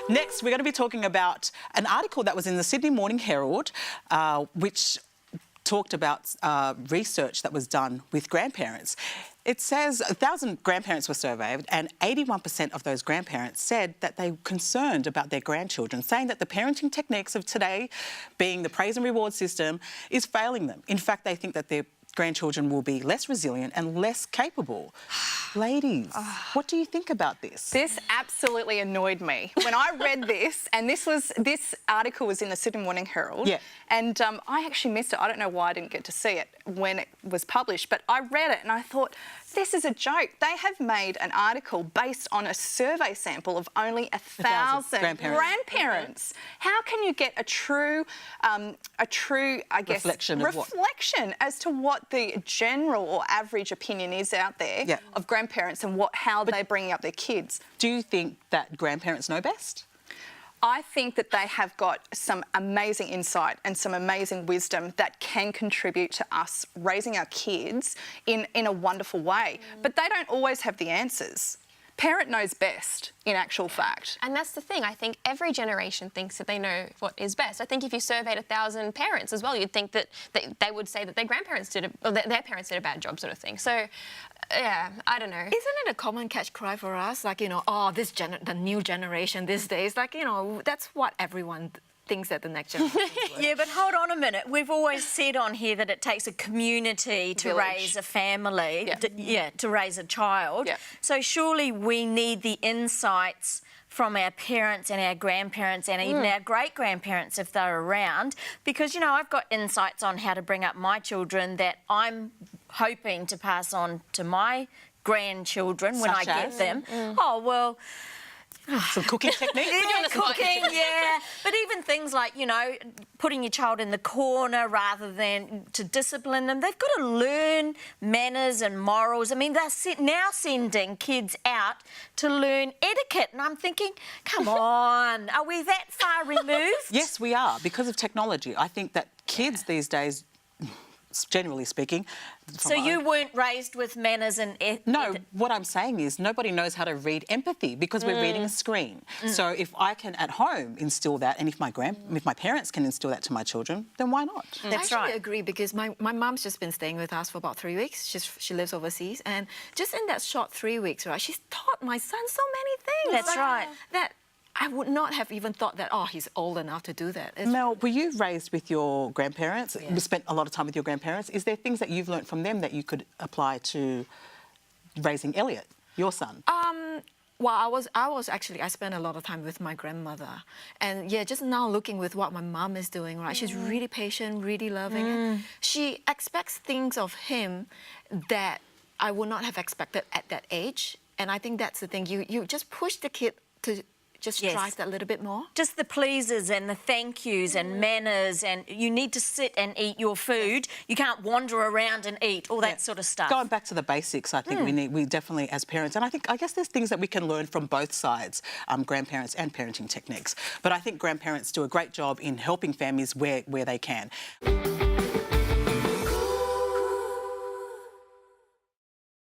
Next, we're going to be talking about an article that was in the Sydney Morning Herald, which talked about research that was done with grandparents. It says 1,000 grandparents were surveyed and 81% of those grandparents said that they were concerned about their grandchildren, saying that the parenting techniques of today, being the praise and reward system, is failing them. In fact, they think that their grandchildren will be less resilient and less capable. Ladies, what do you think about this? This absolutely annoyed me when I read this, and this article was in the Sydney Morning Herald. Yeah. And I actually missed it. I don't know why I didn't get to see it when it was published, but I read it and I thought, this is a joke. They have made an article based on a survey sample of only 1,000 grandparents. How can you get a true, I guess, reflection as to what the general or average opinion is out there of grandparents and how they're bringing up their kids? Do you think that grandparents know best? I think that they have got some amazing insight and some amazing wisdom that can contribute to us raising our kids in a wonderful way. But they don't always have the answers. Parent knows best, in actual fact. And that's the thing. I think every generation thinks that they know what is best. I think if you surveyed 1,000 parents as well, you'd think that they would say that their grandparents did or their parents did a bad job, sort of thing. So, yeah, I don't know. Isn't it a common catch cry for us? Like, you know, oh, the new generation these days, like, you know, that's what everyone thinks that the next generation Yeah, but hold on a minute. We've always said on here that it takes a community to raise a family, to raise a child. Yeah. So surely we need the insights from our parents and our grandparents and even our great-grandparents if they're around, because, you know, I've got insights on how to bring up my children that I'm hoping to pass on to my grandchildren when I get them. Oh, well... Some cooking techniques? Cooking, yeah. But even things like, you know, putting your child in the corner rather than to discipline them. They've got to learn manners and morals. I mean, they're now sending kids out to learn etiquette. And I'm thinking, come on, are we that far removed? Yes, we are, because of technology. I think that kids these days, generally speaking... So you weren't raised with manners and etiquette? No, what I'm saying is nobody knows how to read empathy because we're reading a screen. So if I can at home instill that, and if my parents can instill that to my children, then why not? That's I actually agree, because my mum's just been staying with us for about 3 weeks. She lives overseas, and just in that short 3 weeks, right, she's taught my son so many things. That's right. That I would not have even thought that, oh, he's old enough to do that. Mel, were you raised with your grandparents? You spent a lot of time with your grandparents. Is there things that you've learnt from them that you could apply to raising Elliot, your son? Well, I spent a lot of time with my grandmother. And, yeah, just now looking with what my mum is doing, right, she's really patient, really loving. And she expects things of him that I would not have expected at that age. And I think that's the thing. You just push the kid to... just strive that little bit more. Just the pleases and the thank yous and manners, and you need to sit and eat your food. You can't wander around and eat, all that sort of stuff. Going back to the basics, I think we definitely, as parents, and I guess there's things that we can learn from both sides, grandparents and parenting techniques. But I think grandparents do a great job in helping families where they can.